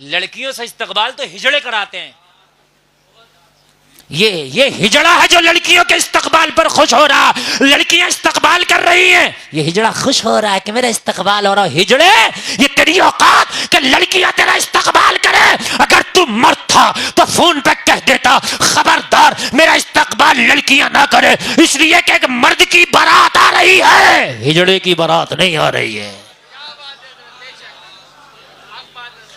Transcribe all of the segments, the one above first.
لڑکیوں سے استقبال تو ہجڑے کراتے ہیں. یہ ہجڑا ہے جو لڑکیوں کے استقبال پر خوش ہو رہا. لڑکیاں استقبال کر رہی ہیں, یہ ہجڑا خوش ہو رہا ہے کہ میرا استقبال ہو رہا. ہجڑے, یہ تیری اوقات کہ لڑکیاں تیرا استقبال کرے. اگر تو مرد تھا تو فون پہ کہہ دیتا خبردار میرا استقبال لڑکیاں نہ کرے, اس لیے کہ ایک مرد کی بارات آ رہی ہے, ہجڑے کی بارات نہیں آ رہی ہے.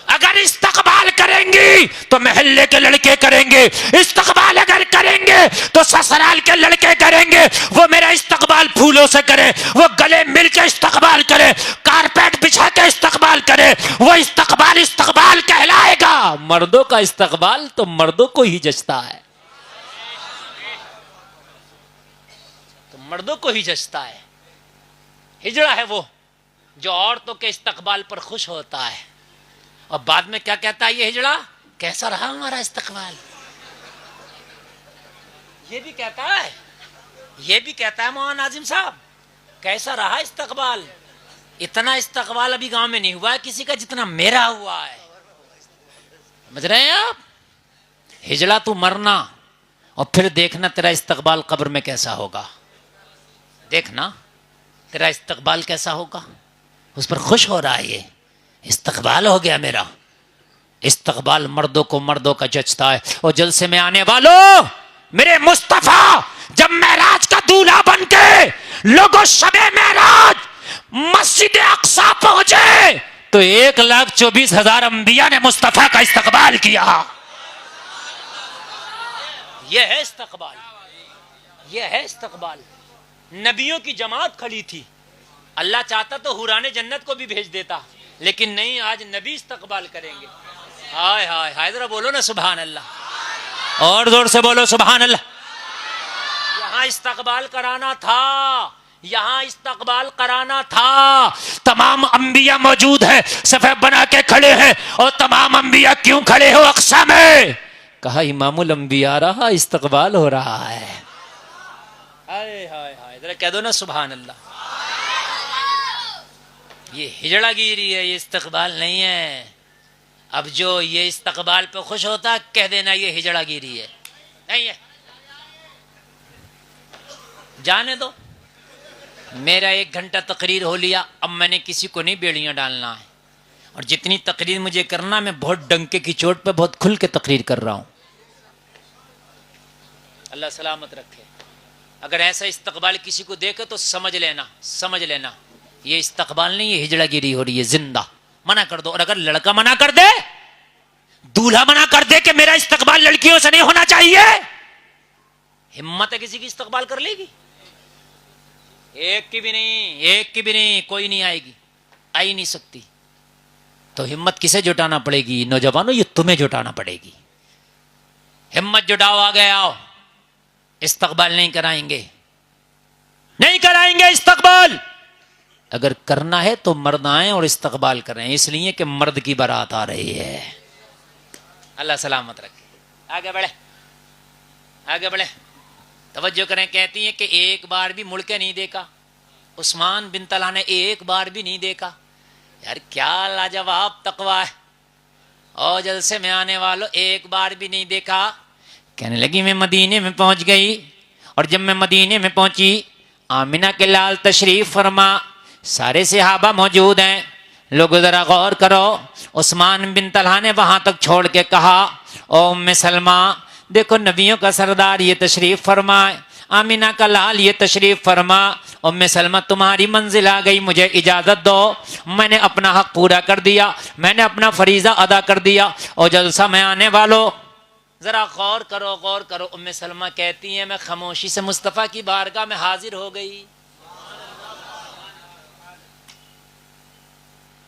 اگر استقبال کریں گی تو محلے کے لڑکے کریں گے, استقبال اگر کریں گے تو سسرال کے لڑکے کریں گے. وہ میرا استقبال پھولوں سے کرے, وہ گلے مل کے استقبال کرے, کارپیٹ بچھا کے استقبال کرے, وہ استقبال کہلائے گا. مردوں کا استقبال تو مردوں کو ہی جچتا ہے, تو مردوں کو ہی جچتا ہے. ہجڑا ہے وہ جو عورتوں کے استقبال پر خوش ہوتا ہے اور بعد میں کیا کہتا ہے یہ ہجڑا, کیسا رہا ہمارا استقبال. یہ بھی کہتا ہے مولانا ناظم صاحب کیسا رہا استقبال. اتنا استقبال ابھی گاؤں میں نہیں ہوا ہے کسی کا جتنا میرا ہوا ہے. سمجھ رہے ہیں آپ؟ ہجڑا تو مرنا اور پھر دیکھنا تیرا استقبال قبر میں کیسا ہوگا. دیکھنا تیرا استقبال کیسا ہوگا. اس پر خوش ہو رہا ہے, یہ استقبال ہو گیا میرا. استقبال مردوں کا جچتا ہے. اور جلسے میں آنے والوں, میرے مصطفیٰ جب معراج کا دولہا بن کے لوگوں شب معراج مسجد اقصی پہنچے تو 1,24,000 انبیاء نے مصطفیٰ کا استقبال کیا. یہ ہے استقبال, یہ ہے استقبال. نبیوں کی جماعت کھڑی تھی. اللہ چاہتا تو حوران جنت کو بھی بھیج دیتا, لیکن نہیں, آج نبی استقبال کریں گے. ہائے ہائے ہائے, ذرا بولو نا سبحان اللہ, اور زور سے بولو سبحان اللہ. یہاں استقبال کرانا تھا, یہاں استقبال کرانا تھا. تمام انبیاء موجود ہیں, صفحہ بنا کے کھڑے ہیں. اور تمام انبیاء کیوں کھڑے ہو اقصی میں؟ کہا امام الانبیاء رہا, استقبال ہو رہا ہے. ہائے ہائے ہائے, ذرا کہہ دو نا سبحان اللہ. یہ ہجڑا گیری ہے, یہ استقبال نہیں ہے. اب جو یہ استقبال پہ خوش ہوتا کہہ دینا یہ ہجڑا گیری ہے. نہیں ہے, جانے دو. میرا 1 گھنٹہ تقریر ہو لیا, اب میں نے کسی کو نہیں بیڑیاں ڈالنا ہے. اور جتنی تقریر مجھے کرنا, میں بہت ڈنکے کی چوٹ پہ بہت کھل کے تقریر کر رہا ہوں. اللہ سلامت رکھے. اگر ایسا استقبال کسی کو دیکھے تو سمجھ لینا یہ استقبال نہیں, یہ ہجڑا گیری ہو رہی ہے. زندہ منع کر دو. اور اگر لڑکا منع کر دے, دولہا منع کر دے کہ میرا استقبال لڑکیوں سے نہیں ہونا چاہیے, ہمت ہے کسی کی استقبال کر لے گی؟ ایک کی بھی نہیں, کوئی نہیں آئے گی, آ ہی نہیں سکتی. تو ہمت کسے جٹانا پڑے گی؟ نوجوانوں, یہ تمہیں جٹانا پڑے گی. ہمت جٹاؤ, آگے آؤ. استقبال نہیں کرائیں گے استقبال. اگر کرنا ہے تو مرد آئیں اور استقبال کریں, اس لیے کہ مرد کی بارات آ رہی ہے. اللہ سلامت رکھے. آگے بڑھے. توجہ کریں, کہتی ہیں کہ ایک بار بھی مڑ کے نہیں دیکھا. عثمان بن طلحہ نے ایک بار بھی نہیں دیکھا. یار کیا لاجواب تقویٰ ہے. اور جلسے میں آنے والوں, ایک بار بھی نہیں دیکھا. کہنے لگی میں مدینے میں پہنچ گئی, اور جب میں مدینے میں پہنچی, آمنہ کے لال تشریف فرما, سارے صحابہ موجود ہیں. لوگوں ذرا غور کرو. عثمان بن طلحہ نے وہاں تک چھوڑ کے کہا, او ام سلمہ دیکھو نبیوں کا سردار یہ تشریف فرمائے, آمنہ کا لال یہ تشریف فرما. ام سلمہ تمہاری منزل آ گئی, مجھے اجازت دو. میں نے اپنا حق پورا کر دیا, میں نے اپنا فریضہ ادا کر دیا. اور جلسہ میں آنے والوں ذرا غور کرو. ام سلمہ کہتی ہیں میں خاموشی سے مصطفیٰ کی بارگاہ میں حاضر ہو گئی.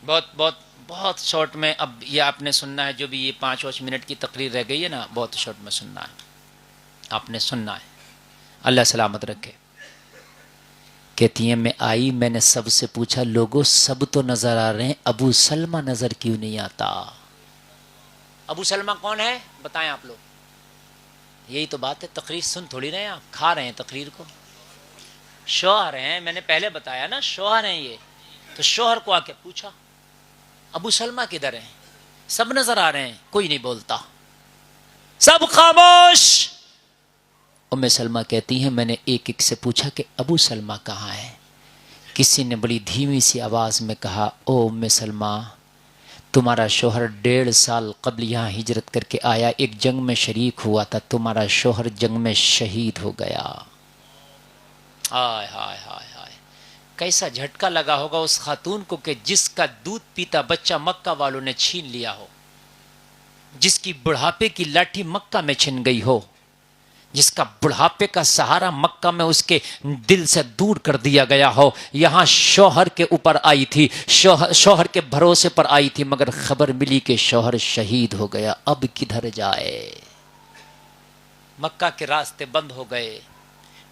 بہت شارٹ میں. اب یہ آپ نے سننا ہے, جو بھی یہ 5 منٹ کی تقریر رہ گئی ہے نا, بہت شارٹ میں سننا ہے, آپ نے سننا ہے. اللہ سلامت رکھے. کہتی ہیں میں آئی, میں نے سب سے پوچھا لوگوں سب تو نظر آ رہے ہیں, ابو سلمہ نظر کیوں نہیں آتا؟ ابو سلمہ کون ہے بتائیں آپ لوگ. یہی تو بات ہے, تقریر سن تھوڑی رہے ہیں آپ, کھا رہے ہیں تقریر کو. شوہر ہیں, میں نے پہلے بتایا نا, شوہر ہیں یہ. تو شوہر کو آ کے پوچھا ابو سلمہ کدھر ہیں؟ سب نظر آ رہے ہیں، کوئی نہیں بولتا، سب خاموش۔ ام سلمہ کہتی ہیں میں نے ایک ایک سے پوچھا کہ ابو سلمہ کہاں ہے؟ کسی نے بڑی دھیمی سی آواز میں کہا او ام سلمہ، تمہارا شوہر 1.5 سال قبل یہاں ہجرت کر کے آیا، ایک جنگ میں شریک ہوا تھا، تمہارا شوہر جنگ میں شہید ہو گیا۔ ہائے ہائے ہائے ہائے، کیسا جھٹکا لگا ہوگا اس خاتون کو کہ جس کا دودھ پیتا بچہ مکہ والوں نے چھین لیا ہو، جس کی بڑھاپے کی لاٹھی مکہ میں چھن گئی ہو، جس کا بڑھاپے کا سہارا مکہ میں اس کے دل سے دور کر دیا گیا ہو، یہاں شوہر کے اوپر آئی تھی، شوہر کے بھروسے پر آئی تھی، مگر خبر ملی کہ شوہر شہید ہو گیا، اب کدھر جائے؟ مکہ کے راستے بند ہو گئے،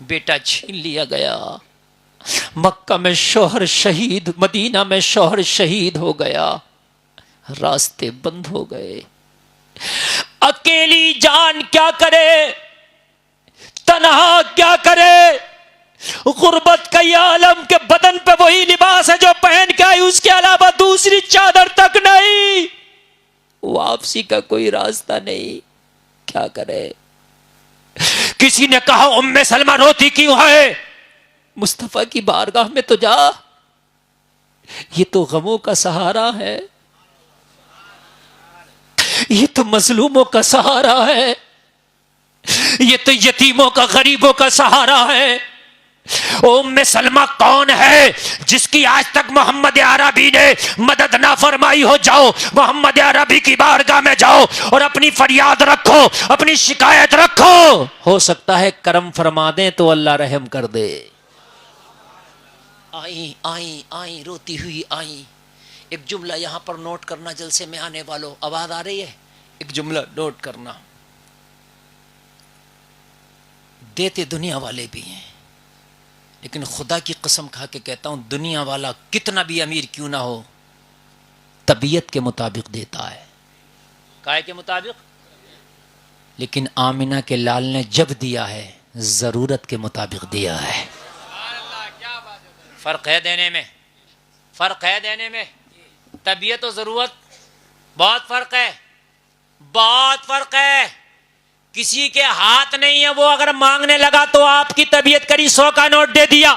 بیٹا چھین لیا گیا، مکہ میں شوہر شہید، مدینہ میں شوہر شہید ہو گیا، راستے بند ہو گئے، اکیلی جان کیا کرے، تنہا کیا کرے، غربت کا یہ عالم کے بدن پہ وہی لباس ہے جو پہن کے آئی، اس کے علاوہ دوسری چادر تک نہیں، واپسی کا کوئی راستہ نہیں، کیا کرے؟ کسی نے کہا ام سلمہ روتی کیوں ہے؟ مصطفیٰ کی بارگاہ میں تو جا، یہ تو غموں کا سہارا ہے، یہ تو مظلوموں کا سہارا ہے، یہ تو یتیموں کا غریبوں کا سہارا ہے۔ ام سلمہ کون ہے جس کی آج تک محمد عربی نے مدد نہ فرمائی ہو؟ جاؤ محمد عربی کی بارگاہ میں جاؤ اور اپنی فریاد رکھو، اپنی شکایت رکھو، ہو سکتا ہے کرم فرما دیں تو اللہ رحم کر دے۔ آئیں آئیں آئیں روتی ہوئی آئیں۔ ایک جملہ یہاں پر نوٹ کرنا، جلسے میں آنے والوں، آواز آ رہی ہے؟ ایک جملہ نوٹ کرنا، دیتے دنیا والے بھی ہیں، لیکن خدا کی قسم کھا کے کہتا ہوں دنیا والا کتنا بھی امیر کیوں نہ ہو، طبیعت کے مطابق دیتا ہے، کائے کے مطابق، لیکن آمنہ کے لال نے جب دیا ہے ضرورت کے مطابق دیا ہے۔ فرق ہے دینے میں، فرق ہے دینے میں، طبیعت و ضرورت بہت فرق ہے، بہت فرق ہے۔ کسی کے ہاتھ نہیں ہے، وہ اگر مانگنے لگا تو آپ کی طبیعت کری 100 کا نوٹ دے دیا،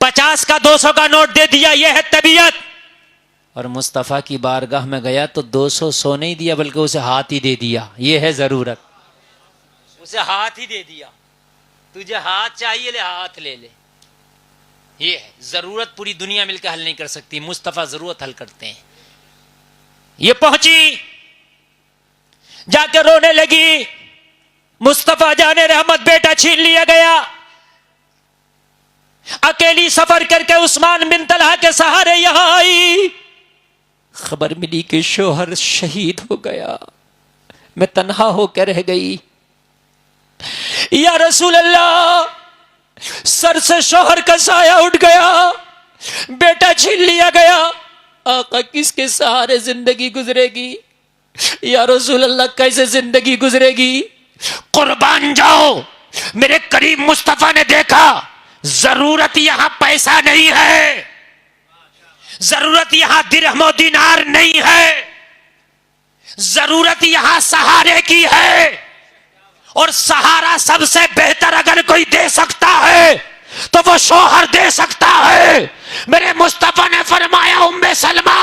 50 کا 200 کا نوٹ دے دیا، یہ ہے طبیعت۔ اور مصطفیٰ کی بارگاہ میں گیا تو 200 100 نہیں دیا بلکہ اسے ہاتھ ہی دے دیا، یہ ہے ضرورت، اسے ہاتھ ہی دے دیا، تجھے ہاتھ چاہیے لے ہاتھ لے لے، یہ ہے ضرورت۔ پوری دنیا مل کے حل نہیں کر سکتی، مصطفیٰ ضرورت حل کرتے ہیں۔ یہ پہنچی، جا کے رونے لگی، مصطفیٰ جان رحمت بیٹا چھین لیا گیا، اکیلی سفر کر کے عثمان بن طلحہ کے سہارے یہاں آئی، خبر ملی کہ شوہر شہید ہو گیا، میں تنہا ہو کے رہ گئی، یا رسول اللہ سر سے شوہر کا سایہ اٹھ گیا، بیٹا چھین لیا گیا، آقا کس کے سہارے زندگی گزرے گی؟ یا رسول اللہ کیسے زندگی گزرے گی؟ قربان جاؤ، میرے قریب مصطفیٰ نے دیکھا ضرورت یہاں پیسہ نہیں ہے، ضرورت یہاں درہم و دینار نہیں ہے، ضرورت یہاں سہارے کی ہے، اور سہارا سب سے بہتر اگر کوئی دے سکتا ہے تو وہ شوہر دے سکتا ہے۔ میرے مصطفیٰ نے فرمایا ام سلمہ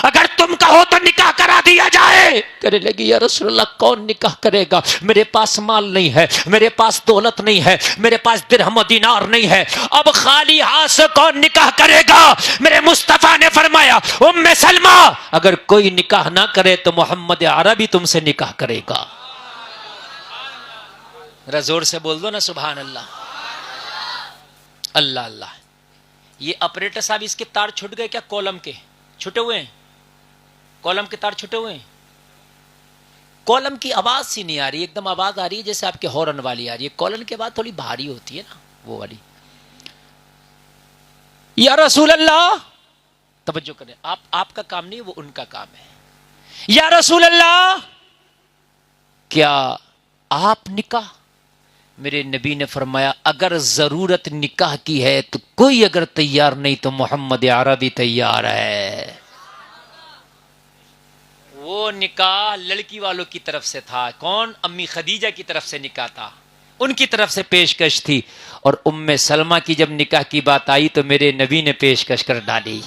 اگر تم کہو تو نکاح کرا دیا جائے۔ کہنے لگی یا رسول اللہ کون نکاح کرے گا؟ میرے پاس مال نہیں ہے، میرے پاس دولت نہیں ہے، میرے پاس درہم و دینار نہیں ہے، اب خالی ہاتھ سے کون نکاح کرے گا؟ میرے مصطفیٰ نے فرمایا ام سلمہ اگر کوئی نکاح نہ کرے تو محمد عربی تم سے نکاح کرے گا۔ ذرا زور سے بول دو نا سبحان اللہ، اللہ اللہ۔ یہ آپریٹر صاحب اس کے تار چھٹ گئے کیا؟ کولم کے چھٹے ہوئے ہیں، کولم کے تار چھٹے ہوئے ہیں، کولم کی آواز سی نہیں آ رہی، ایک دم آواز آ رہی ہے جیسے آپ کے ہارن والی آ رہی ہے، کولم کی آواز تھوڑی بھاری ہوتی ہے نا وہ والی۔ یا رسول اللہ توجہ کریں، آپ کا کام نہیں وہ ان کا کام ہے۔ یا رسول اللہ کیا آپ نکاح؟ میرے نبی نے فرمایا اگر ضرورت نکاح کی ہے تو کوئی اگر تیار نہیں تو محمد عربی تیار ہے۔ وہ نکاح لڑکی والوں کی طرف سے تھا. کون؟ امی خدیجہ کی طرف سے نکاح تھا, ان کی طرف سے پیشکش تھی. اور ام سلمہ کی جب نکاح کی بات آئی تو میرے نبی نے پیشکش کر ڈالی.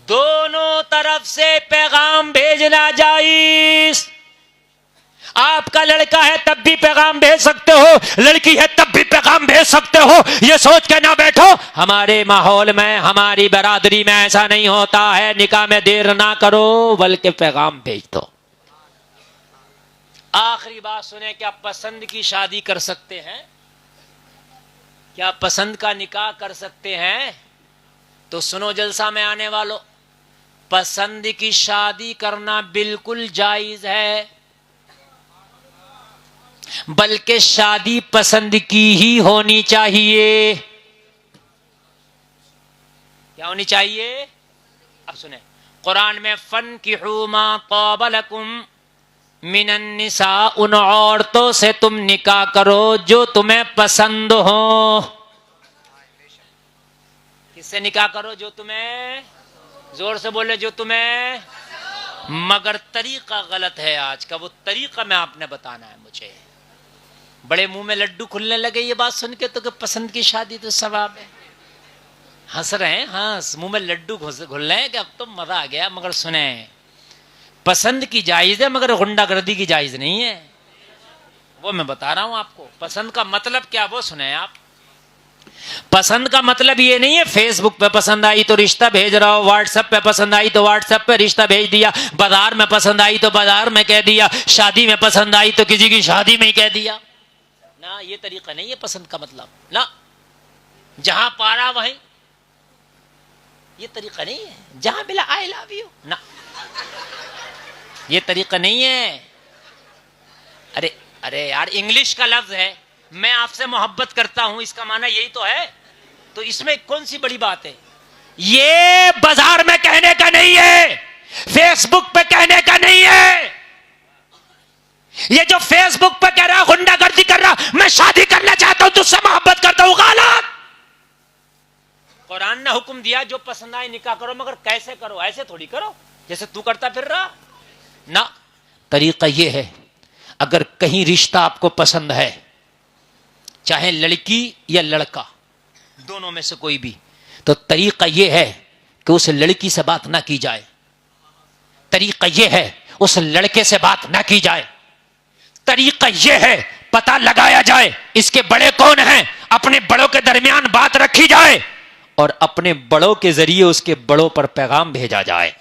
دونوں طرف سے پیغام بھیجنا جائز. آپ کا لڑکا ہے تب بھی پیغام بھیج سکتے ہو, لڑکی ہے تب بھی پیغام بھیج سکتے ہو. یہ سوچ کے نہ بیٹھو ہمارے ماحول میں, ہماری برادری میں ایسا نہیں ہوتا ہے, نکاح میں دیر نہ کرو بلکہ پیغام بھیج دو. آخری بات سنیں, کیا پسند کی شادی کر سکتے ہیں؟ کیا پسند کا نکاح کر سکتے ہیں؟ تو سنو جلسہ میں آنے والوں, پسند کی شادی کرنا بالکل جائز ہے, بلکہ شادی پسند کی ہی ہونی چاہیے. کیا ہونی چاہیے؟ اب سنیں, قرآن میں فَانْكِحُوا مَا طَابَ لَكُمْ مِنَ النِّسَاءِ, ان عورتوں سے تم نکاح کرو جو تمہیں پسند ہو. کس سے نکاح کرو؟ جو تمہیں, زور سے بولے, جو تمہیں. مگر طریقہ غلط ہے آج کا. وہ طریقہ میں آپ نے بتانا ہے مجھے. بڑے منہ میں لڈو کھلنے لگے یہ بات سن کے تو کہ پسند کی شادی تو ثواب ہے. ہنس رہے ہیں, ہنس منہ میں لڈو گھل رہے ہیں کہ اب تو مزہ آ گیا. مگر سنیں, پسند کی جائز ہے مگر غنڈہ گردی کی جائز نہیں ہے. وہ میں بتا رہا ہوں آپ کو. پسند کا مطلب کیا وہ سنیں آپ. پسند کا مطلب یہ نہیں ہے فیس بک پہ پسند آئی تو رشتہ بھیج رہا ہو, واٹس ایپ پہ پسند آئی تو واٹس ایپ پہ رشتہ بھیج دیا, بازار میں پسند آئی تو بازار میں کہہ دیا, شادی میں پسند آئی تو کسی کی شادی میں ہی کہہ دیا. نہ, یہ طریقہ نہیں ہے پسند کا مطلب. نہ, جہاں پارا وہیں, یہ طریقہ نہیں ہے. جہاں ملا آئی لو یو, نہ, یہ طریقہ نہیں ہے. ارے یار, انگلش کا لفظ ہے, میں آپ سے محبت کرتا ہوں, اس کا معنی یہی تو ہے. تو اس میں کون سی بڑی بات ہے؟ یہ بازار میں کہنے کا نہیں ہے, فیس بک پہ کہنے کا نہیں ہے. یہ جو فیس بک پہ کہہ رہا, غنڈہ گردی کر رہا, میں شادی کرنا چاہتا ہوں, تجھ سے محبت کرتا ہوں, غلط. قرآن نے حکم دیا جو پسند آئے نکاح کرو, مگر کیسے کرو؟ ایسے تھوڑی کرو جیسے تو کرتا پھر رہا. نہ, طریقہ یہ ہے, اگر کہیں رشتہ آپ کو پسند ہے, چاہے لڑکی یا لڑکا, دونوں میں سے کوئی بھی, تو طریقہ یہ ہے کہ اس لڑکی سے بات نہ کی جائے, طریقہ یہ ہے اس لڑکے سے بات نہ کی جائے, طریقہ یہ ہے پتہ لگایا جائے اس کے بڑے کون ہیں, اپنے بڑوں کے درمیان بات رکھی جائے اور اپنے بڑوں کے ذریعے اس کے بڑوں پر پیغام بھیجا جائے.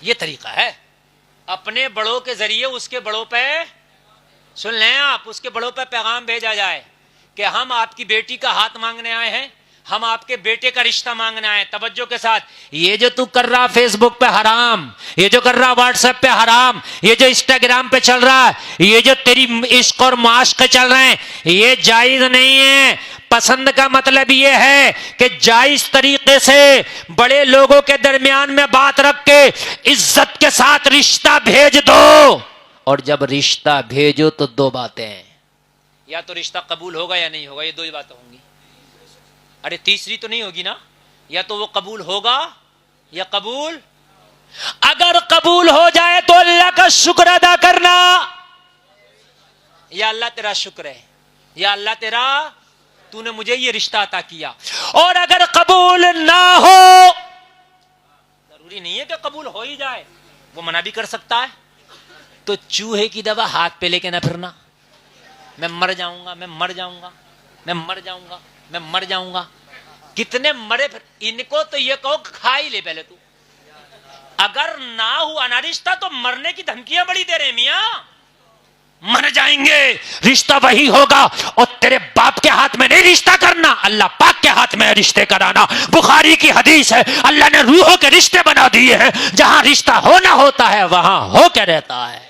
یہ طریقہ ہے, اپنے بڑوں کے ذریعے اس کے بڑوں پہ, سن لیں آپ, اس کے بڑوں پہ پیغام بھیجا جائے کہ ہم آپ کی بیٹی کا ہاتھ مانگنے آئے ہیں, ہم آپ کے بیٹے کا رشتہ مانگنے آئے. توجہ کے ساتھ, یہ جو تو کر رہا فیس بک پہ حرام, یہ جو کر رہا واٹس ایپ پہ حرام, یہ جو انسٹاگرام پہ چل رہا ہے, یہ جو تیری عشق اور معاشقے چل رہے ہیں, یہ جائز نہیں ہے. پسند کا مطلب یہ ہے کہ جائز طریقے سے بڑے لوگوں کے درمیان میں بات رکھ کے عزت کے ساتھ رشتہ بھیج دو. اور جب رشتہ بھیجو تو دو باتیں ہیں, یا تو رشتہ قبول ہوگا یا نہیں ہوگا, یہ دو ہی باتیں ہوں گی. ارے تیسری تو نہیں ہوگی نا, یا تو وہ قبول ہوگا یا قبول. اگر قبول ہو جائے تو اللہ کا شکر ادا کرنا, یا اللہ تیرا شکر ہے, یا اللہ تیرا, تو نے مجھے یہ رشتہ عطا کیا. اور اگر قبول نہ ہو, ضروری نہیں ہے کہ قبول ہو ہی جائے, وہ منع بھی کر سکتا ہے, تو چوہے کی دوا ہاتھ پہ لے کے نہ پھرنا, میں مر جاؤں گا, میں مر جاؤں گا, میں مر جاؤں گا, میں مر جاؤں گا. کتنے مرے پھر, ان کو تو یہ کہو کھا ہی لے پہلے تو. اگر نہ ہوا نہ رشتہ تو مرنے کی دھمکیاں بڑی دے رہے میاں. مر جائیں گے, رشتہ وہی ہوگا, اور تیرے باپ کے ہاتھ میں نہیں رشتہ کرنا, اللہ پاک کے ہاتھ میں رشتے کرانا. بخاری کی حدیث ہے, اللہ نے روحوں کے رشتے بنا دیے ہیں, جہاں رشتہ ہونا ہوتا ہے وہاں ہو کے رہتا ہے,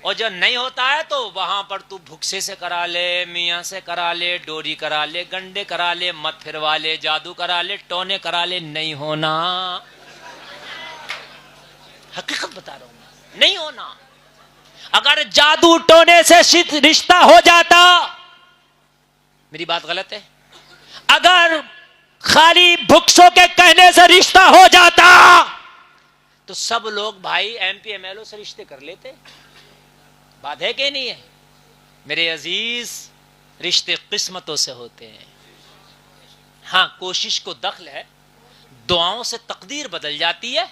اور جو نہیں ہوتا ہے تو وہاں پر تو بھکسے سے کرا لے, میاں سے کرا لے, ڈوری کرا لے, گنڈے کرا لے, مت پھروا لے, جادو کرا لے, ٹونے کرا لے, نہیں ہونا. حقیقت بتا رہا ہوں, نہیں ہونا. اگر جادو ٹونے سے رشتہ ہو جاتا, میری بات غلط ہے, اگر خالی بھکسوں کے کہنے سے رشتہ ہو جاتا تو سب لوگ بھائی M P M L O سے رشتے کر لیتے. بات ہے کہ نہیں ہے میرے عزیز؟ رشتے قسمتوں سے ہوتے ہیں. ہاں کوشش کو دخل ہے, دعاؤں سے تقدیر بدل جاتی ہے.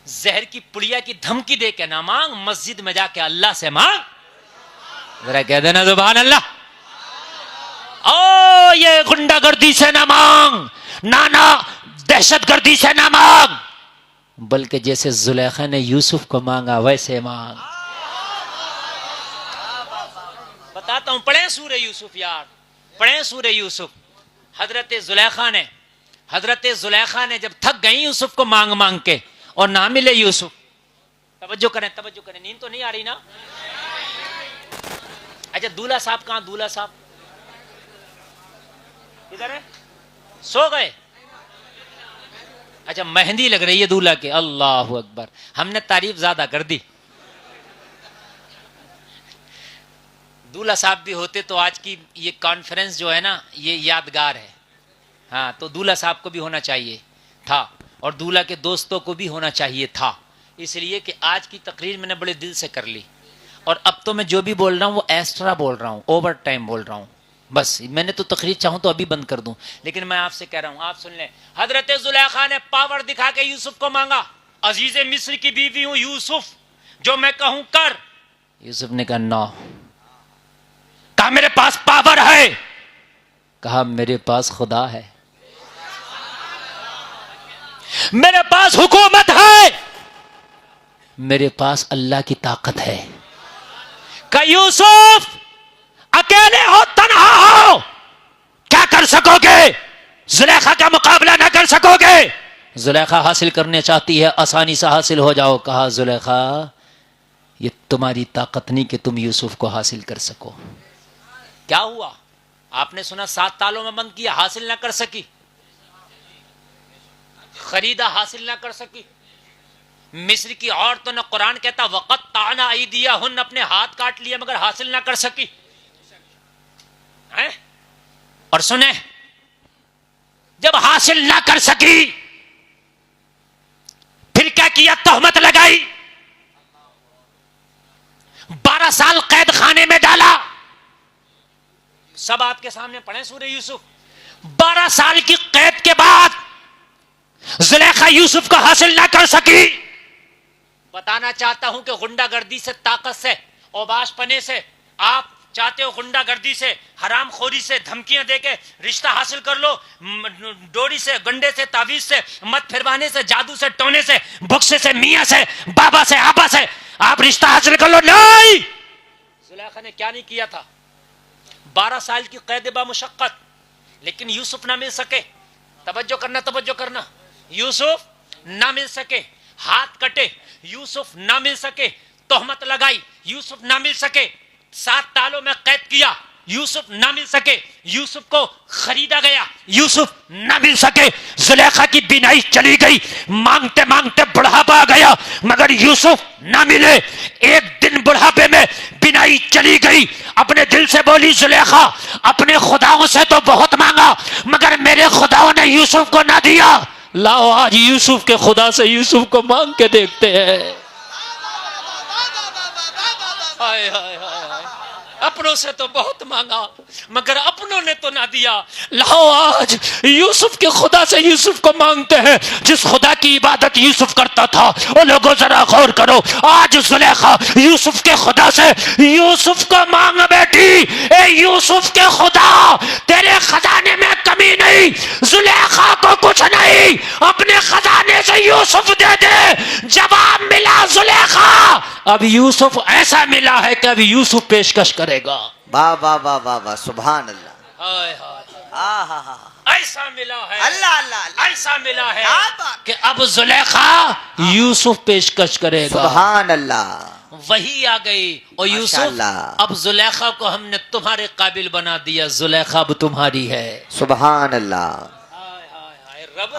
زہر کی پڑیا کی دھمکی دے کے نہ مانگ, مسجد میں جا کے اللہ سے مانگ. ذرا کہہ دینا سبحان اللہ. او یہ گنڈا گردی سے نہ مانگ, نانا دہشت گردی سے نہ مانگ, بلکہ جیسے زلیخا نے یوسف کو مانگا ویسے مانگ. بتاتا ہوں, پڑھیں سورہ یوسف یار, پڑھیں سورہ یوسف. حضرت زلیخا نے جب تھک گئی یوسف کو مانگ مانگ کے اور نہ ملے یوسف. توجہ کریں, نیند تو نہیں آ رہی نا؟ اچھا دولہا صاحب کہاں؟ دولہا صاحب ادھر ہے, سو گئے. اچھا مہندی لگ رہی ہے دولہا کے. اللہ اکبر, ہم نے تعریف زیادہ کر دی. دولہا صاحب بھی ہوتے تو آج کی یہ کانفرنس جو ہے نا یہ یادگار ہے. ہاں تو دولہا صاحب کو بھی ہونا چاہیے تھا اور دولہا کے دوستوں کو بھی ہونا چاہیے تھا, اس لیے کہ آج کی تقریر میں نے بڑے دل سے کر لی. اور اب تو میں جو بھی بول رہا ہوں وہ ایکسٹرا بول رہا ہوں, اوور ٹائم بول رہا ہوں. بس میں نے تو تقریر چاہوں تو ابھی بند کر دوں, لیکن میں آپ سے کہہ رہا ہوں آپ سن لیں. حضرت زلیخا نے پاور دکھا کے یوسف کو مانگا, عزیز مصر کی بیوی ہوں یوسف, جو میں کہوں کر. یوسف نے کہا نو. کہا میرے پاس پاور ہے, کہا میرے پاس خدا ہے, میرے پاس حکومت ہے, میرے پاس اللہ کی طاقت ہے. کہ یوسف اکیلے ہو, تنہا ہو, کیا کر سکو گے؟ زلیخا کا مقابلہ نہ کر سکو گے. زلیخا حاصل کرنے چاہتی ہے, آسانی سے حاصل ہو جاؤ. کہا زلیخا یہ تمہاری طاقت نہیں کہ تم یوسف کو حاصل کر سکو. کیا ہوا؟ آپ نے سنا 7 تالوں میں بند کیا, حاصل نہ کر سکی. خریدا, حاصل نہ کر سکی. مصر کی عورتوں نے قرآن کہتا وقطعن ایدیہن, اپنے ہاتھ کاٹ لیے مگر حاصل نہ کر سکی. اور سنیں, جب حاصل نہ کر سکی پھر کیا کیا؟ تہمت لگائی, 12 سال قید خانے میں ڈالا. سب آپ کے سامنے پڑھیں سورہ یوسف. 12 سال کی قید کے بعد زلیخا یوسف کو حاصل نہ کر سکی. بتانا چاہتا ہوں کہ غنڈہ گردی سے, طاقت سے, اوباش پنے سے, آپ چاہتے ہو غنڈہ گردی سے, حرام خوری سے, دھمکیاں دے کے رشتہ حاصل کر لو, ڈوری سے, گنڈے سے, تعویذ سے, مت پھروانے سے, جادو سے, ٹونے سے, بکسے سے, میاں سے, بابا سے, آبا سے آپ رشتہ حاصل کر لو. نہیں, زلیخا نے کیا نہیں کیا تھا. 12 سال کی قید با مشقت, لیکن یوسف نہ مل سکے. توجہ کرنا, یوسف نہ مل سکے. ہاتھ کٹے, یوسف نہ مل سکے. تہمت لگائی, یوسف نہ مل سکے. 7 تالوں میں قید کیا, یوسف نہ مل سکے. یوسف کو خریدا گیا, یوسف نہ مل سکے. زلیخا کی بینائی چلی گئی, مانگتے مانگتے بڑھاپا آ گیا مگر یوسف نہ ملے. ایک دن بڑھاپے میں بینائی چلی گئی, اپنے دل سے بولی زلیخا اپنے خداؤں سے تو بہت مانگا مگر میرے خداؤں نے یوسف کو نہ دیا. لاؤ آج یوسف کے خدا سے یوسف کو مانگ کے دیکھتے ہیں. ہائے ہائے ہائے, اپنوں سے تو بہت مانگا مگر اپنوں نے تو نہ دیا. لاؤ آج یوسف کے خدا سے یوسف کو مانگتے ہیں, جس خدا کی عبادت یوسف کرتا تھا. وہ لوگوں ذرا غور کرو, آج زلیخا یوسف کے خدا سے یوسف کو مانگ بیٹھی. اے یوسف کے خدا, تیرے خزانے میں کمی نہیں, زلیخا کو کچھ نہیں, اپنے خزانے سے یوسف دے دے. جواب ملا زلیخا, اب یوسف ایسا ملا ہے کہ اب یوسف پیشکش کرے گا. واہ واہ واہ واہ واہ, سبحان اللہ. ہائے ہائے, ایسا ملا ہے, اللہ اللہ, ایسا ملا ہے کہ اب زلیخا یوسف پیشکش کرے گا. سبحان اللہ. وہی آ گئی اور یوسف اب زلیخا کو ہم نے تمہارے قابل بنا دیا, زلیخا اب تمہاری ہے. سبحان اللہ. رب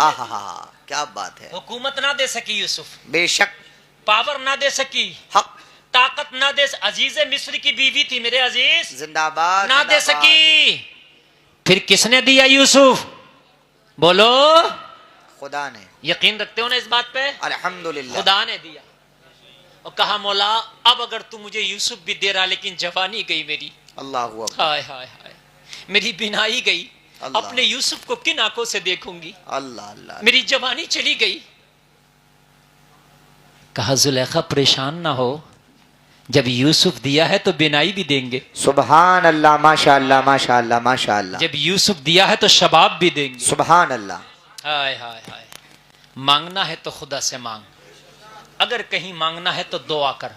کیا بات ہے. حکومت نہ دے سکی یوسف, بے شک, پاور نہ دے سکی, حق, طاقت نہ دے. عزیز مصر کی بیوی تھی میرے عزیز, زندہ باد, نہ دے سکی. پھر کس نے دیا یوسف؟ بولو خدا نے. یقین رکھتے ہو نا اس بات پہ؟ الحمدللہ. خدا نے دیا اور کہا مولا اب اگر تو مجھے یوسف بھی دے رہا لیکن جوانی گئی میری. اللہ اکبر. ہائے ہائے ہائے میری بینائی گئی. اللہ. اپنے یوسف کو کن آنکھوں سے دیکھوں گی؟ اللہ اللہ. میری جوانی چلی گئی. کہا زلیخا پریشان نہ ہو، جب یوسف دیا ہے تو بینائی بھی دیں گے. سبحان اللہ. ماشاء اللہ ماشاء اللہ ماشاء اللہ. جب یوسف دیا ہے تو شباب بھی دیں گے. سبحان اللہ. ہائے ہائے ہائے. مانگنا ہے تو خدا سے مانگ، اگر کہیں مانگنا ہے تو دعا کر،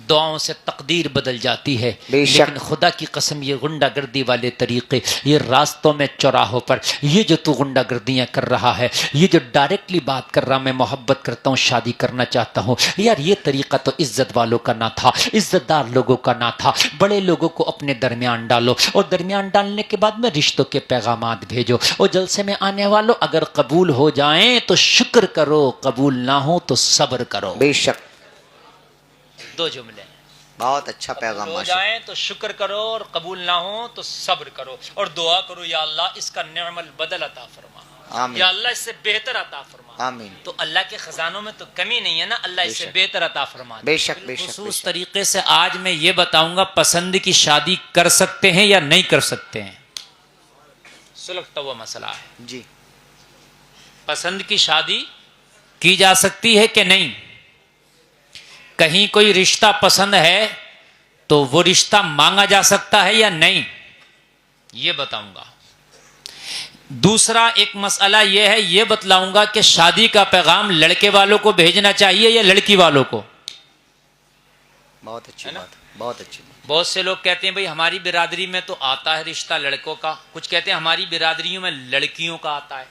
دعاؤں سے تقدیر بدل جاتی ہے. بے شک. لیکن خدا کی قسم یہ غنڈہ گردی والے طریقے، یہ راستوں میں چوراہوں پر یہ جو تو غنڈہ گردیاں کر رہا ہے، یہ جو ڈائریکٹلی بات کر رہا میں محبت کرتا ہوں، شادی کرنا چاہتا ہوں، یار یہ طریقہ تو عزت والوں کا نہ تھا، عزت دار لوگوں کا نہ تھا. بڑے لوگوں کو اپنے درمیان ڈالو اور درمیان ڈالنے کے بعد میں رشتوں کے پیغامات بھیجو. اور جلسے میں آنے والوں اگر قبول ہو جائیں تو شکر کرو، قبول نہ ہو تو صبر کرو. بے شک. دو جملے بہت اچھا پیغام. ہو ماشاء جائیں تو شکر کرو اور قبول نہ ہو تو صبر کرو اور دعا کرو یا اللہ اس کا نعم البدل عطا فرما. آمین. یا اللہ اس سے بہتر عطا فرما. آمین. تو اللہ کے خزانوں میں تو کمی نہیں ہے نا، اللہ اس سے بہتر عطا فرما. بے شک بے شک. خصوص طریقے سے آج میں یہ بتاؤں گا پسند کی شادی کر سکتے ہیں یا نہیں کر سکتے ہیں. سلگتا ہوا مسئلہ ہے. جی. پسند کی شادی کی جا سکتی ہے کہ نہیں؟ کہیں کوئی رشتہ پسند ہے تو وہ رشتہ مانگا جا سکتا ہے یا نہیں، یہ بتاؤں گا. دوسرا ایک مسئلہ یہ ہے، یہ بتلاؤں گا کہ شادی کا پیغام لڑکے والوں کو بھیجنا چاہیے یا لڑکی والوں کو. بہت اچھی بات. بہت اچھی بات. بہت سے لوگ کہتے ہیں بھئی ہماری برادری میں تو آتا ہے رشتہ لڑکوں کا، کچھ کہتے ہیں ہماری برادریوں میں لڑکیوں کا آتا ہے.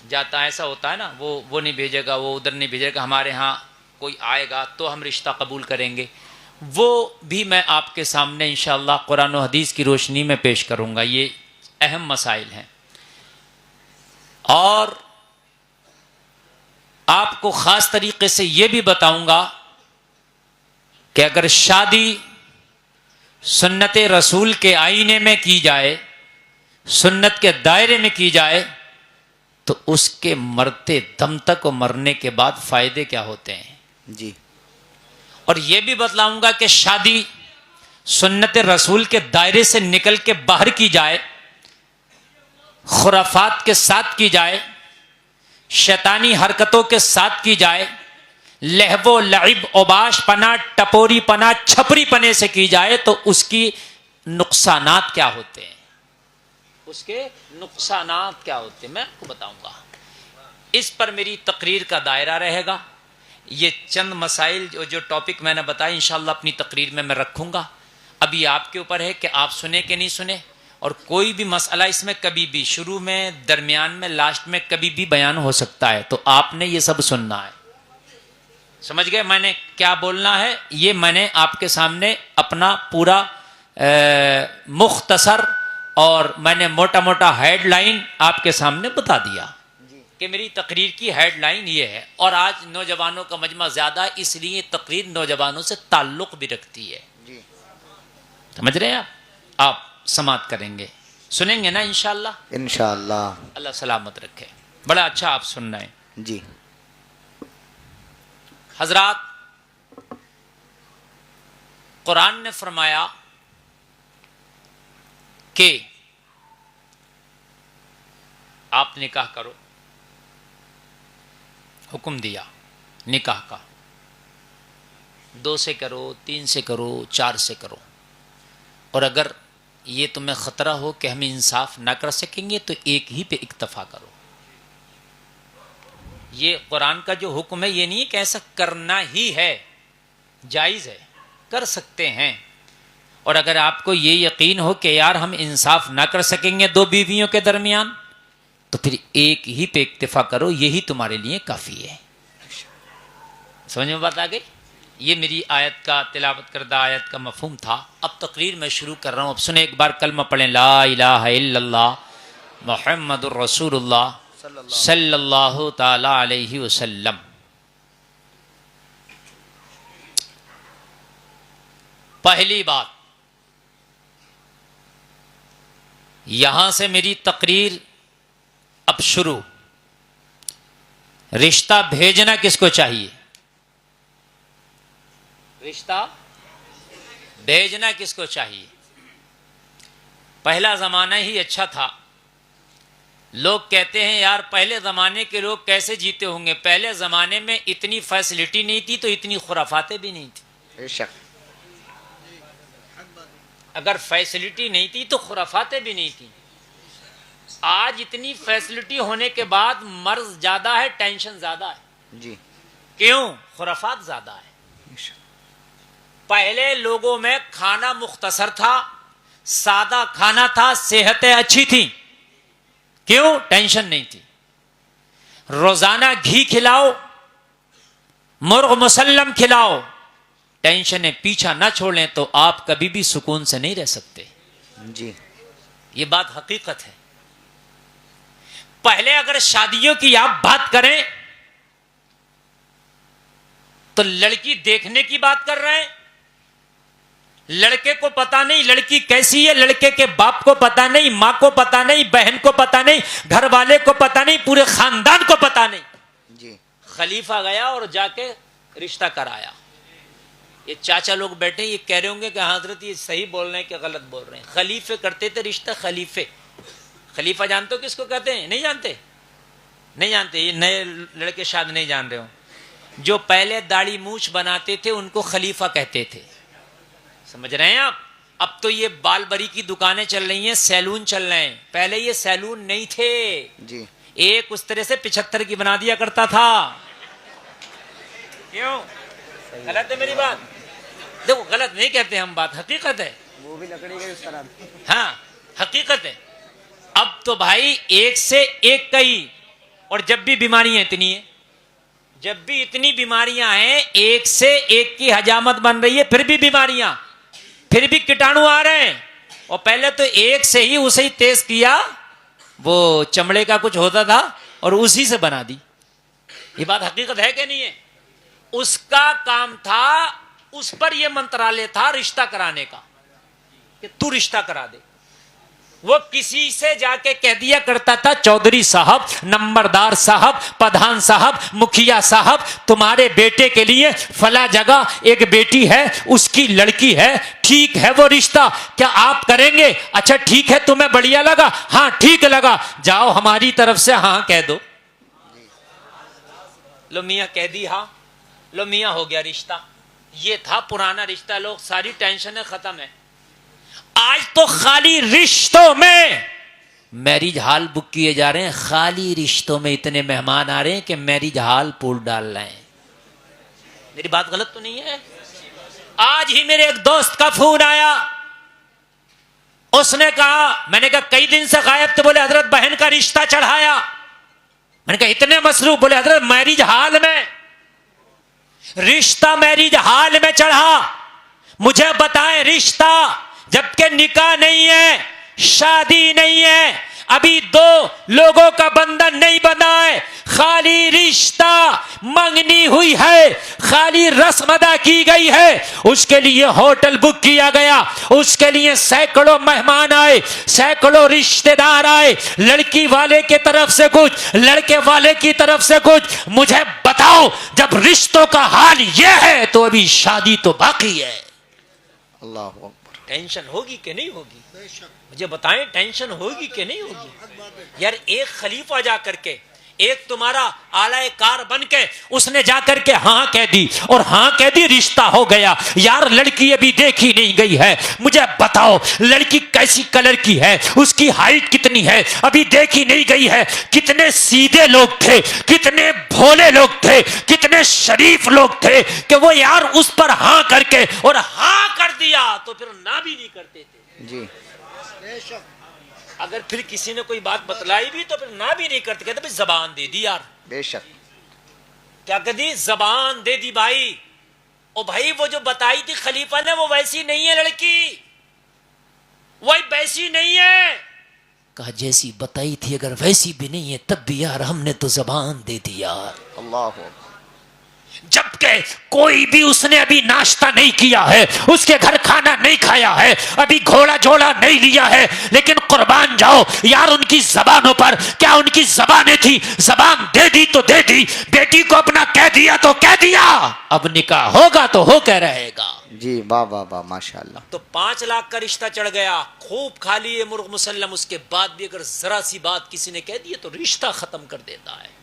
جاتا ہے ایسا ہوتا ہے نا، وہ نہیں بھیجے گا، وہ ادھر نہیں بھیجے گا، ہمارے ہاں کوئی آئے گا تو ہم رشتہ قبول کریں گے. وہ بھی میں آپ کے سامنے انشاءاللہ قرآن و حدیث کی روشنی میں پیش کروں گا. یہ اہم مسائل ہیں. اور آپ کو خاص طریقے سے یہ بھی بتاؤں گا کہ اگر شادی سنت رسول کے آئینے میں کی جائے، سنت کے دائرے میں کی جائے، تو اس کے مرتے دم تک اور مرنے کے بعد فائدے کیا ہوتے ہیں. جی. اور یہ بھی بتلاؤں گا کہ شادی سنت رسول کے دائرے سے نکل کے باہر کی جائے، خرافات کے ساتھ کی جائے، شیطانی حرکتوں کے ساتھ کی جائے، لہو و لعب، اوباش پنا، ٹپوری پنا، چھپری پنے سے کی جائے تو اس کی نقصانات کیا ہوتے ہیں، اس کے نقصانات کیا ہوتے ہیں میں آپ کو بتاؤں گا. اس پر میری تقریر کا دائرہ رہے گا. یہ چند مسائل جو ٹاپک میں نے بتایا انشاءاللہ اپنی تقریر میں رکھوں گا. ابھی آپ کے اوپر ہے کہ آپ سنیں کہ نہیں سنیں، اور کوئی بھی مسئلہ اس میں کبھی بھی شروع میں، درمیان میں، لاسٹ میں کبھی بھی بیان ہو سکتا ہے. تو آپ نے یہ سب سننا ہے. سمجھ گئے میں نے کیا بولنا ہے؟ یہ میں نے آپ کے سامنے اپنا پورا مختصر اور میں نے موٹا موٹا ہیڈ لائن آپ کے سامنے بتا دیا کہ میری تقریر کی ہیڈ لائن یہ ہے. اور آج نوجوانوں کا مجمع زیادہ ہے، اس لیے تقریر نوجوانوں سے تعلق بھی رکھتی ہے. جی. سمجھ رہے ہیں آپ سماعت کریں گے، سنیں گے نا انشاءاللہ. انشاءاللہ. اللہ سلامت رکھے. بڑا اچھا آپ سن رہے ہیں. جی. حضرات، قرآن نے فرمایا کہ آپ نکاح کرو، حکم دیا نکاح کا. 2 سے کرو، 3 سے کرو، 4 سے کرو. اور اگر یہ تمہیں خطرہ ہو کہ ہم انصاف نہ کر سکیں گے تو ایک ہی پہ اکتفا کرو. یہ قرآن کا جو حکم ہے یہ نہیں ہے کہ ایسا کرنا ہی ہے، جائز ہے، کر سکتے ہیں. اور اگر آپ کو یہ یقین ہو کہ یار ہم انصاف نہ کر سکیں گے 2 بیویوں کے درمیان تو پھر ایک ہی پہ اکتفا کرو، یہی تمہارے لیے کافی ہے. سمجھ میں بات آ گئی؟ یہ میری آیت کا تلاوت کردہ آیت کا مفہوم تھا. اب تقریر میں شروع کر رہا ہوں. اب سنیں ایک بار کلمہ پڑھیں، لا الہ الا اللہ محمد الرسول اللہ صلی اللہ تعالی علیہ وسلم. پہلی بات، یہاں سے میری تقریر اب شروع. رشتہ بھیجنا کس کو چاہیے؟ رشتہ بھیجنا کس کو چاہیے؟ پہلا زمانہ ہی اچھا تھا. لوگ کہتے ہیں یار پہلے زمانے کے لوگ کیسے جیتے ہوں گے. پہلے زمانے میں اتنی فیسلٹی نہیں تھی تو اتنی خرافاتیں بھی نہیں تھی. بے شک. اگر فیسلٹی نہیں تھی تو خرافاتیں بھی نہیں تھیں. آج اتنی فیسلٹی ہونے کے بعد مرض زیادہ ہے, ٹینشن زیادہ ہے. جی. کیوں؟ خرافات زیادہ ہے. بے شک. پہلے لوگوں میں کھانا مختصر تھا, سادہ کھانا تھا, صحتیں اچھی تھیں. کیوں؟ ٹینشن نہیں تھی. روزانہ گھی کھلاؤ, مرغ مسلم کھلاؤ, ٹینشنیں پیچھا نہ چھوڑیں تو آپ کبھی بھی سکون سے نہیں رہ سکتے. جی. یہ بات حقیقت ہے. پہلے اگر شادیوں کی آپ بات کریں تو لڑکی دیکھنے کی بات کر رہے ہیں. لڑکے کو پتا نہیں لڑکی کیسی ہے, لڑکے کے باپ کو پتا نہیں, ماں کو پتا نہیں, بہن کو پتا نہیں, گھر والے کو پتا نہیں, پورے خاندان کو پتا نہیں. جی. خلیفہ گیا اور جا کے رشتہ کرایا. یہ چاچا لوگ بیٹھے یہ کہہ رہے ہوں گے کہ حضرت یہ صحیح بول رہے ہیں کہ غلط بول رہے ہیں. خلیفے کرتے تھے رشتہ. خلیفے, خلیفہ جانتے ہو کس کو کہتے ہیں؟ نہیں جانتے؟ نہیں جانتے. یہ نئے لڑکے شاید نہیں جان رہے ہو. جو پہلے داڑھی مونچھ بناتے تھے ان کو خلیفہ کہتے تھے. سمجھ رہے ہیں آپ؟ اب تو یہ بال بری کی دکانیں چل رہی ہیں, سیلون چل رہے ہیں. پہلے یہ سیلون نہیں تھے. جی. ایک اس طرح سے 75 کی بنا دیا کرتا تھا. کیوں؟ غلط ہے میری بات؟ دیکھو غلط نہیں کہتے ہم, بات حقیقت ہے. وہ بھی لکڑی کے اس طرح. ہاں حقیقت ہے. اب تو بھائی ایک سے ایک کئی, اور جب بھی بیماریاں اتنی ہیں, جب بھی اتنی بیماریاں ہیں, ایک سے ایک کی حجامت بن رہی ہے, پھر بھی بیماریاں, پھر بھی کیٹانو آ رہے ہیں. اور پہلے تو ایک سے ہی اسے ہی تیز کیا, وہ چمڑے کا کچھ ہوتا تھا اور اسی سے بنا دی. یہ بات حقیقت ہے کہ نہیں ہے؟ اس کا کام تھا, اس پر یہ منترالیہ تھا رشتہ کرانے کا کہ تو رشتہ کرا دے. وہ کسی سے جا کے کہہ دیا کرتا تھا چودھری صاحب, نمبردار صاحب, پردھان صاحب, مکھیا صاحب, تمہارے بیٹے کے لیے فلاں جگہ ایک بیٹی ہے, اس کی لڑکی ہے, ٹھیک ہے وہ رشتہ, کیا آپ کریں گے؟ اچھا ٹھیک ہے, تمہیں بڑھیا لگا؟ ہاں ٹھیک لگا, جاؤ ہماری طرف سے ہاں کہہ دو. لو میاں کہہ دی ہاں, لو میاں ہو گیا رشتہ. یہ تھا پرانا رشتہ. لوگ ساری ٹینشنیں ختم ہے. آج تو خالی رشتوں میں میرج ہال بک کیے جا رہے ہیں. خالی رشتوں میں اتنے مہمان آ رہے ہیں کہ میرج ہال پول ڈال رہے ہیں. میری بات غلط تو نہیں ہے؟ آج ہی میرے ایک دوست کا فون آیا, اس نے کہا, میں نے کہا کئی دن سے غائب تھے. بولے حضرت بہن کا رشتہ چڑھایا. میں نے کہا اتنے مصروف؟ بولے حضرت میرج ہال میں رشتہ, میرج ہال میں چڑھا. مجھے بتائیں رشتہ جبکہ نکاح نہیں ہے, شادی نہیں ہے, ابھی دو لوگوں کا بندھن نہیں بنا ہے, خالی رشتہ منگنی ہوئی ہے, خالی رسم ادا کی گئی ہے, اس کے لیے ہوٹل بک کیا گیا, اس کے لیے سینکڑوں مہمان آئے, سینکڑوں رشتہ دار آئے, لڑکی والے کی طرف سے کچھ, لڑکے والے کی طرف سے کچھ. مجھے بتاؤ جب رشتوں کا حال یہ ہے تو ابھی شادی تو باقی ہے. اللہ اکبر. ٹینشن ہوگی کہ نہیں ہوگی؟ مجھے بتائیں ٹینشن ہوگی کہ نہیں ہوگی؟ یار ایک خلیفہ جا کر کے, ایک تمہارا اعلی کار بن کے, اس نے جا کر کے ہاں کہہ دی, اور ہاں کہہ دی رشتہ ہو گیا. یار لڑکی ابھی دیکھی نہیں گئی ہے, مجھے بتاؤ لڑکی کیسی کلر کی ہے, اس کی ہائٹ کتنی ہے, ابھی دیکھی نہیں گئی ہے. کتنے سیدھے لوگ تھے, کتنے بھولے لوگ تھے, کتنے شریف لوگ تھے کہ وہ یار اس پر ہاں کر کے, اور ہاں کر دیا تو پھر نہ بھی نہیں کرتے تھے. جی. اگر پھر کسی نے کوئی بات بتلائی بھی تو پھر نہ بھی نہیں کرتے, کہتے بھائی زبان دے دی یار. بے شک. کیا کہ دی زبان دے دی بھائی. او بھائی وہ جو بتائی تھی خلیفہ نے وہ ویسی نہیں ہے لڑکی, وہی ویسی نہیں ہے. کہا جیسی بتائی تھی اگر ویسی بھی نہیں ہے تب بھی یار ہم نے تو زبان دے دی یار. اللہ اکبر. جبکہ کوئی بھی اس نے ابھی ناشتہ نہیں کیا ہے, اس کے گھر کھانا نہیں کھایا ہے, ابھی گھوڑا جوڑا نہیں لیا ہے, لیکن قربان جاؤ یار ان کی زبانوں پر کیا ان کی زبانیں تھی, زبان دے دی تو دے دی, بیٹی کو اپنا کہہ دیا تو کہہ دیا, اب نکاح ہوگا تو ہو کے رہے گا. جی واہ واہ واہ ماشاء اللہ. تو 5 لاکھ کا رشتہ چڑھ گیا, خوب کھا لیے مرغ مسلم, اس کے بعد بھی اگر ذرا سی بات کسی نے کہہ دی تو رشتہ ختم کر دیتا ہے,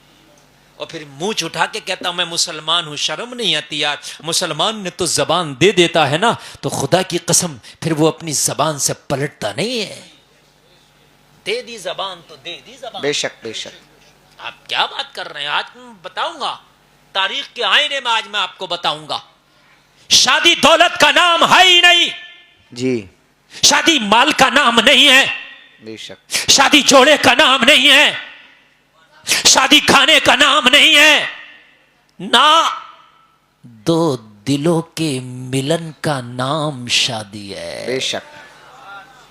اور پھر منہ اٹھا کے کہتا ہوں میں مسلمان ہوں, شرم نہیں آتی یار, مسلمان نے تو زبان دے دیتا ہے نا, تو خدا کی قسم پھر وہ اپنی زبان سے پلٹتا نہیں ہے. دے دی زبان تو دے دی زبان. بے شک بے شک. آپ کیا بات کر رہے ہیں, آج میں بتاؤں گا تاریخ کے آئینے میں, آج میں آپ کو بتاؤں گا شادی دولت کا نام ہے ہی نہیں, جی شادی مال کا نام نہیں ہے, بے شک. شادی جوڑے کا نام نہیں ہے, شادی کھانے کا نام نہیں ہے, نہ دو دلوں کے ملن کا نام شادی ہے. بے شک.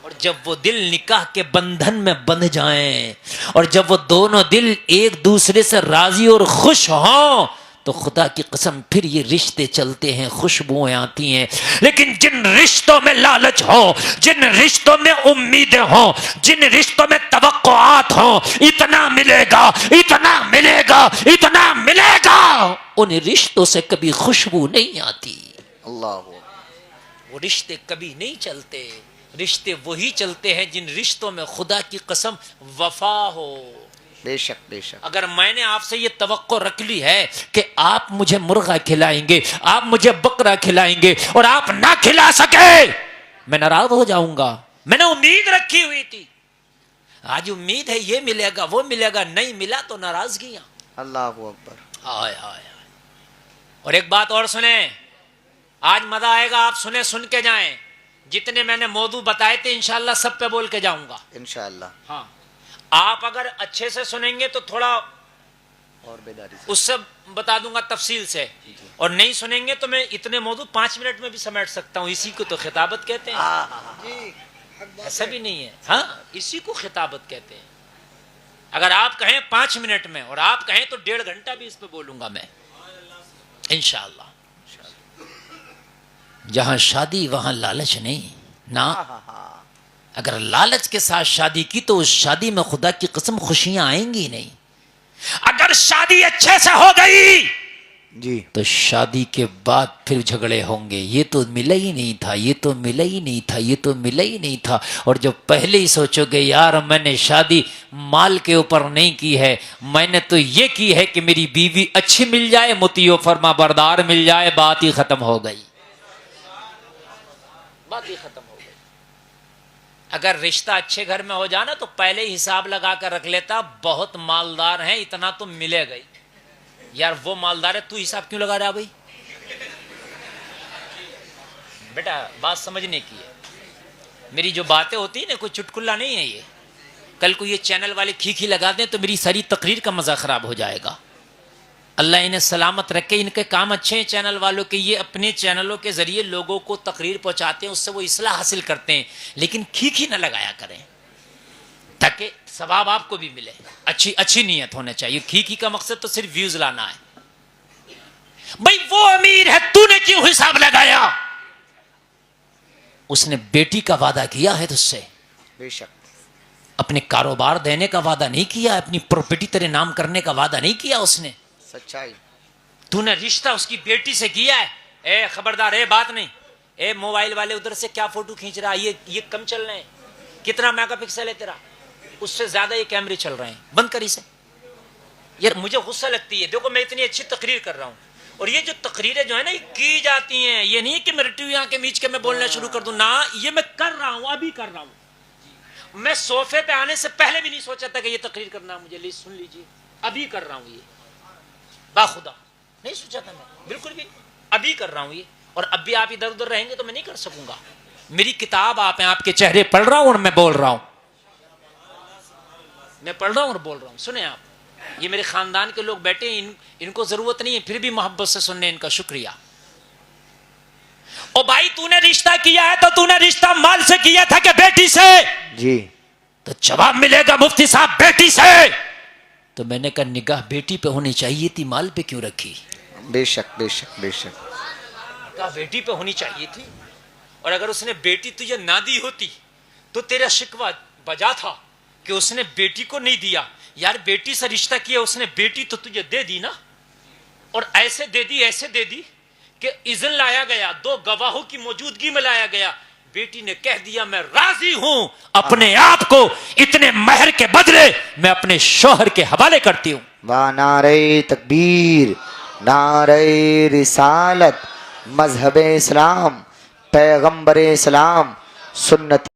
اور جب وہ دل نکاح کے بندھن میں بندھ جائیں, اور جب وہ دونوں دل ایک دوسرے سے راضی اور خوش ہوں, تو خدا کی قسم پھر یہ رشتے چلتے ہیں, خوشبوئیں آتی ہیں. لیکن جن رشتوں میں لالچ ہو, جن رشتوں میں امیدیں ہوں, جن رشتوں میں توقعات ہوں, اتنا ملے گا اتنا ملے گا اتنا ملے گا, ان رشتوں سے کبھی خوشبو نہیں آتی. اللہ. وہ رشتے کبھی نہیں چلتے. رشتے وہی چلتے ہیں جن رشتوں میں خدا کی قسم وفا ہو. بے شک بے شک. اگر میں نے آپ سے یہ توقع رکھ لی ہے کہ آپ مجھے مرغا کھلائیں گے, آپ مجھے بکرا کھلائیں گے, اور آپ نہ کھلا سکے, میں ناراض ہو جاؤں گا. میں نے امید رکھی ہوئی تھی, آج امید ہے یہ ملے گا وہ ملے گا, نہیں ملا تو ناراضگیاں. اللہ اکبر. ہائے ہائے. اور ایک بات اور سنیں, آج مزہ آئے گا, آپ سنیں, سن کے جائیں. جتنے میں نے موضوع بتائے تھے انشاءاللہ سب پہ بول کے جاؤں گا انشاءاللہ. ہاں, آپ اگر اچھے سے سنیں گے تو تھوڑا اور بیداری سے اس سے بتا دوں گا تفصیل سے, اور نہیں سنیں گے تو میں اتنے موضوع 5 منٹ میں بھی سمیٹ سکتا ہوں. اسی کو تو خطابت کہتے ہیں, ایسا بھی نہیں ہے. ہاں, اسی کو خطابت کہتے ہیں. اگر آپ کہیں 5 منٹ میں, اور آپ کہیں تو 1.5 گھنٹہ بھی اس پہ بولوں گا میں انشاءاللہ. جہاں شادی وہاں لالچ نہیں نا. اگر لالچ کے ساتھ شادی کی تو اس شادی میں خدا کی قسم خوشیاں آئیں گی نہیں. اگر شادی اچھے سے ہو گئی جی تو شادی کے بعد پھر جھگڑے ہوں گے, یہ تو ملا ہی نہیں تھا, یہ تو ملا ہی نہیں تھا, یہ تو ملا ہی نہیں تھا. اور جب پہلے ہی سوچو گے یار میں نے شادی مال کے اوپر نہیں کی ہے, میں نے تو یہ کی ہے کہ میری بیوی اچھی مل جائے, مطیع و فرما بردار مل جائے, بات ہی ختم ہو گئی, بات ہی ختم ہو گئی. اگر رشتہ اچھے گھر میں ہو جانا تو پہلے ہی حساب لگا کر رکھ لیتا, بہت مالدار ہیں اتنا تو ملے گئی. یار وہ مالدار ہے, تو حساب کیوں لگا رہا بھائی؟ بیٹا بات سمجھنے کی ہے, میری جو باتیں ہوتی ہیں نا کوئی چٹکلا نہیں ہے. یہ کل کو یہ چینل والے کھیکھی لگا دیں تو میری ساری تقریر کا مزہ خراب ہو جائے گا. اللہ انہیں سلامت رکھے, ان کے کام اچھے ہیں چینل والوں کے, یہ اپنے چینلوں کے ذریعے لوگوں کو تقریر پہنچاتے ہیں, اس سے وہ اصلاح حاصل کرتے ہیں, لیکن کھیکھی نہ لگایا کریں تاکہ ثواب آپ کو بھی ملے. اچھی نیت ہونا چاہیے. کھیکھی کا مقصد تو صرف ویوز لانا ہے. بھائی وہ امیر ہے, تو نے کیوں حساب لگایا؟ اس نے بیٹی کا وعدہ کیا ہے تجھ سے, بے شک. اپنے کاروبار دینے کا وعدہ نہیں کیا, اپنی پراپرٹی تیرے نام کرنے کا وعدہ نہیں کیا اس نے. سچائی. تو نے رشتہ اس کی بیٹی سے کیا ہے. اے خبردار, اے بات نہیں, اے موبائل والے ادھر سے کیا فوٹو کھینچ رہا ہے, یہ کم چل رہے ہیں, کتنا میگا پکسل ہے تیرا, اس سے زیادہ یہ کیمرے چل رہے ہیں, بند کر اسے. یار مجھے غصہ لگتی ہے, دیکھو میں اتنی اچھی تقریر کر رہا ہوں, اور یہ جو تقریریں جو ہے نا یہ کی جاتی ہیں, یہ نہیں کہ میں رٹویاں کے میچ کے میں بولنا شروع کر دوں, نہ, یہ میں کر رہا ہوں, ابھی کر رہا ہوں. میں صوفے پہ آنے سے پہلے بھی نہیں سوچا تھا کہ یہ تقریر کرنا مجھے, سن لیجیے, ابھی کر رہا ہوں یہ, باخدا نہیں سوچا تھا میں, بالکل بھی ابھی کر رہا ہوں یہ. اور اب بھی آپ ادھر ادھر رہیں گے تو میں نہیں کر سکوں گا. میری کتاب آپ ہیں, آپ کے چہرے پڑھ رہا ہوں اور میں بول رہا ہوں, میں پڑھ رہا ہوں اور بول رہا ہوں. سنیں آپ, یہ میرے خاندان کے لوگ بیٹھے ہیں, ان کو ضرورت نہیں ہے, پھر بھی محبت سے سننے, ان کا شکریہ. او بھائی تو نے رشتہ کیا ہے تو تو نے رشتہ مال سے کیا تھا کہ بیٹی سے؟ جی. تو جواب ملے گا مفتی صاحب بیٹی سے. تو میں نے کہا نگاہ بیٹی پہ ہونی چاہیے تھی, مال پہ کیوں رکھی؟ بے شک بے شک بے شک. کہا بیٹی پہ ہونی چاہیے تھی، اور اگر اس نے بیٹی تجھے نہ دی ہوتی تو تیرا شکوہ بجا تھا کہ اس نے بیٹی کو نہیں دیا. یار بیٹی سے رشتہ کیا، اس نے بیٹی تو تجھے دے دی نا، اور ایسے دے دی کہ اذن لایا گیا، 2 گواہوں کی موجودگی میں لایا گیا. بیٹی نے کہہ دیا میں راضی ہوں، اپنے آپ کو اتنے مہر کے بدلے میں اپنے شوہر کے حوالے کرتی ہوں. واہ نعرہ تکبیر، نعرہ رسالت، مذہب اسلام، پیغمبر اسلام، سنت